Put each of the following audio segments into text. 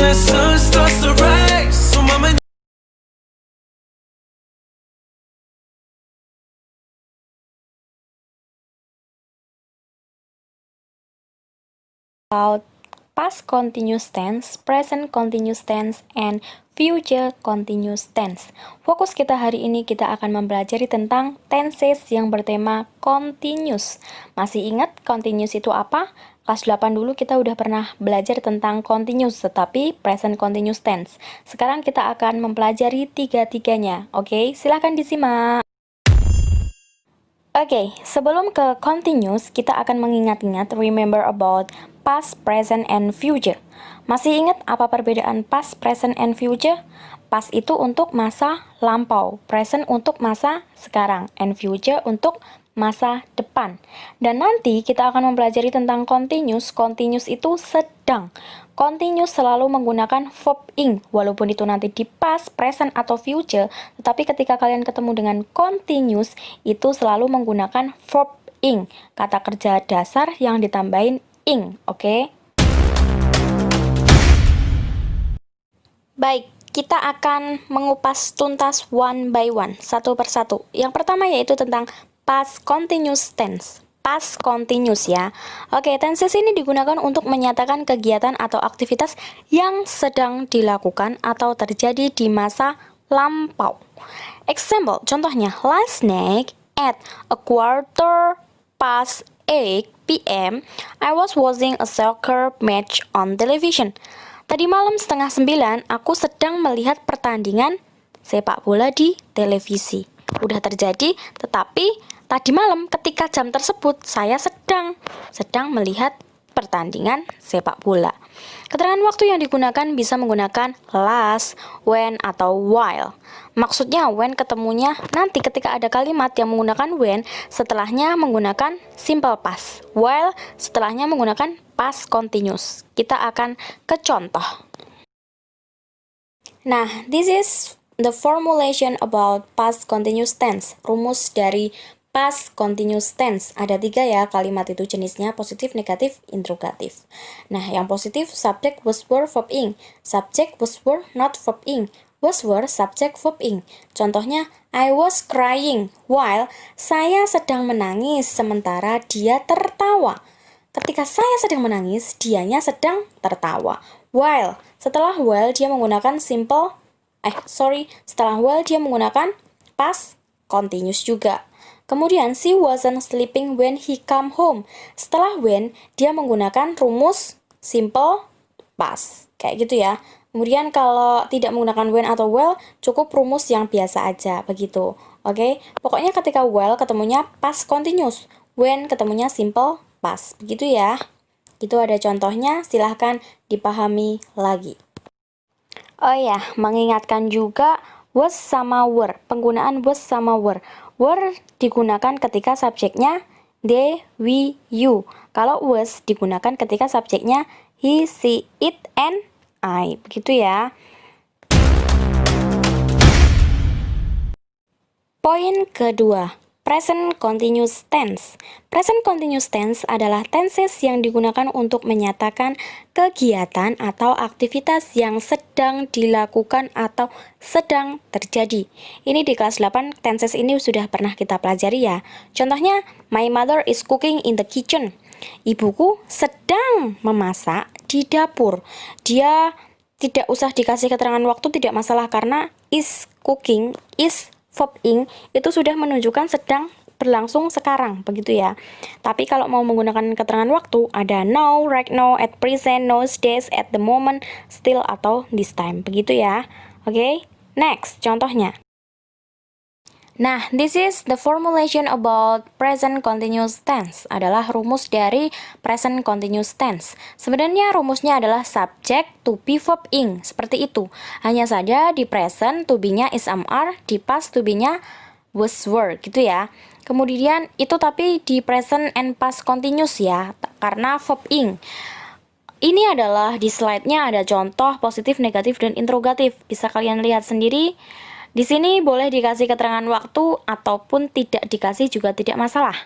the sun starts to rise. So mama. About past continuous tense, present continuous tense, and future continuous tense. Fokus kita hari ini kita akan mempelajari tentang tenses yang bertema continuous. Masih ingat continuous itu apa? Kelas 8 dulu kita udah pernah belajar tentang continuous, tetapi present continuous tense. Sekarang kita akan mempelajari tiga-tiganya. Oke, silahkan disimak. Oke, sebelum ke continuous, kita akan mengingat-ingat, remember about past, present, and future. Masih ingat apa perbedaan past, present, and future? Past itu untuk masa lampau, present untuk masa sekarang, and future untuk masa depan. Dan nanti kita akan mempelajari tentang continuous. Continuous itu sedang. Continuous selalu menggunakan verb ing, walaupun itu nanti di past, present, atau future, tetapi ketika kalian ketemu dengan continuous, itu selalu menggunakan verb ing, kata kerja dasar yang ditambahin ing, oke? Baik, kita akan mengupas tuntas one by one, satu persatu. Yang pertama yaitu tentang past continuous tense. Past continuous ya. Oke, tenses ini digunakan untuk menyatakan kegiatan atau aktivitas yang sedang dilakukan atau terjadi di masa lampau. Example, contohnya, last night at a quarter past 8 p.m. I was watching a soccer match on television. Tadi malam setengah 9, aku sedang melihat pertandingan sepak bola di televisi. Udah terjadi, tetapi tadi malam ketika jam tersebut saya sedang melihat pertandingan sepak bola. Keterangan waktu yang digunakan bisa menggunakan last, when, atau while. Maksudnya when ketemunya nanti ketika ada kalimat yang menggunakan when, setelahnya menggunakan simple past, while setelahnya menggunakan past continuous. Kita akan ke contoh. Nah, this is the formulation about past continuous tense. Rumus dari past continuous tense. Ada 3 ya, kalimat itu jenisnya positif, negatif, interrogatif. Nah, yang positif, subject, was, were, verb ing. Subject, was, were, not verb ing. Was, were, subject, verb ing. Contohnya, I was crying while saya sedang menangis sementara dia tertawa. Ketika saya sedang menangis, dianya sedang tertawa. While, setelah while dia menggunakan setelah while dia menggunakan past continuous juga. Kemudian, she wasn't sleeping when he come home. Setelah when, dia menggunakan rumus simple past. Kayak gitu ya. Kemudian kalau tidak menggunakan when atau well, cukup rumus yang biasa aja, begitu. Oke? Pokoknya ketika well ketemunya past continuous. When ketemunya simple past. Begitu ya. Itu ada contohnya, silahkan dipahami lagi. Oh ya, mengingatkan juga was sama were. Penggunaan was sama were. Were digunakan ketika subjeknya they, we, you. Kalau was digunakan ketika subjeknya he, she, it, and I. Begitu ya. Poin kedua, present continuous tense. Present continuous tense adalah tenses yang digunakan untuk menyatakan kegiatan atau aktivitas yang sedang dilakukan atau sedang terjadi. Ini di kelas 8, tenses ini sudah pernah kita pelajari ya. Contohnya, my mother is cooking in the kitchen. Ibuku sedang memasak di dapur. Dia tidak usah dikasih keterangan waktu, tidak masalah karena is cooking, is verb ing itu sudah menunjukkan sedang berlangsung sekarang, begitu ya. Tapi kalau mau menggunakan keterangan waktu, ada now, right now, at present, nowadays, at the moment, still, atau this time, begitu ya. Oke, next, contohnya. Nah, this is the formulation about present continuous tense. Adalah rumus dari present continuous tense. Sebenarnya rumusnya adalah subject to be verb ing, seperti itu. Hanya saja di present to be-nya is am-are, di past to be-nya was were, gitu ya. Kemudian itu tapi di present and past continuous ya, karena verb ing. Ini adalah di slide-nya ada contoh positif, negatif, dan interrogatif. Bisa kalian lihat sendiri. Di sini boleh dikasih keterangan waktu ataupun tidak dikasih juga tidak masalah.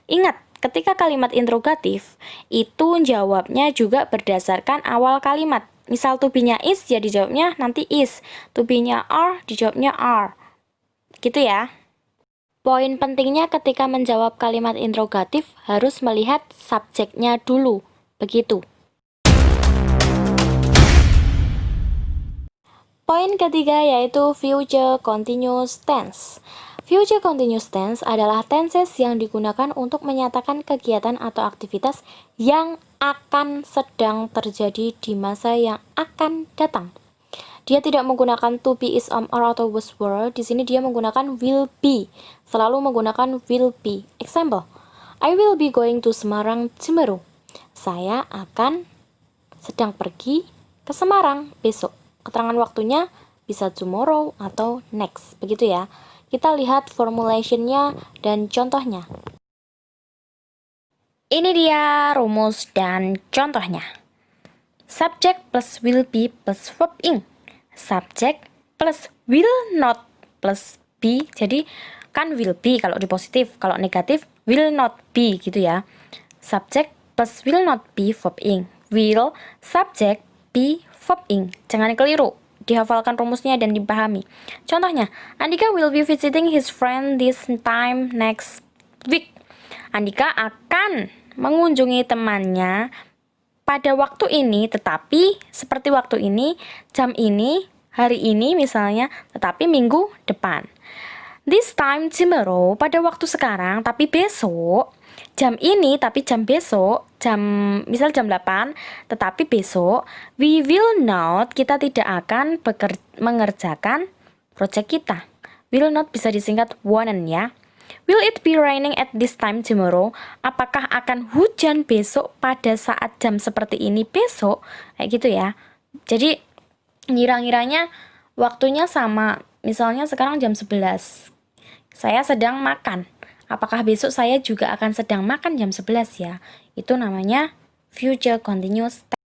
Ingat, ketika kalimat interrogatif, itu jawabnya juga berdasarkan awal kalimat. misal to be-nya is, ya dijawabnya nanti is. To be-nya are, dijawabnya are. Gitu ya. Poin pentingnya ketika menjawab kalimat interrogatif harus melihat subjeknya dulu. Begitu. Poin ketiga yaitu future continuous tense. Future continuous tense adalah tenses yang digunakan untuk menyatakan kegiatan atau aktivitas yang akan sedang terjadi di masa yang akan datang. Dia tidak menggunakan to be, is, are, atau was, were. Di sini dia menggunakan will be. Selalu menggunakan will be. Example, I will be going to Semarang tomorrow. Saya akan sedang pergi ke Semarang besok. Keterangan waktunya bisa tomorrow atau next. Begitu ya. Kita lihat formulationnya dan contohnya. Ini dia rumus dan contohnya. Subject plus will be plus verb ing. Subject plus will not plus be. Jadi kan will be kalau di positif, kalau negatif will not be gitu ya. Subject plus will not be verb ing. Will, subject, be, verb ing. Jangan keliru, dihafalkan rumusnya dan dipahami. Contohnya, Andika will be visiting his friend this time next week. Andika akan mengunjungi temannya pada waktu ini, tetapi seperti waktu ini, jam ini, hari ini misalnya, tetapi minggu depan. This time tomorrow, pada waktu sekarang, tapi besok. Jam ini, tapi jam besok. Misal jam 8, tetapi besok. We will not, kita tidak akan mengerjakan project kita. Will not bisa disingkat won't ya. Will it be raining at this time tomorrow? Apakah akan hujan besok pada saat jam seperti ini besok? Kayak gitu ya. Jadi ngira-ngiranya waktunya sama. Misalnya sekarang jam 11. Saya sedang makan. Apakah besok saya juga akan sedang makan jam 11 ya? Itu namanya future continuous tense.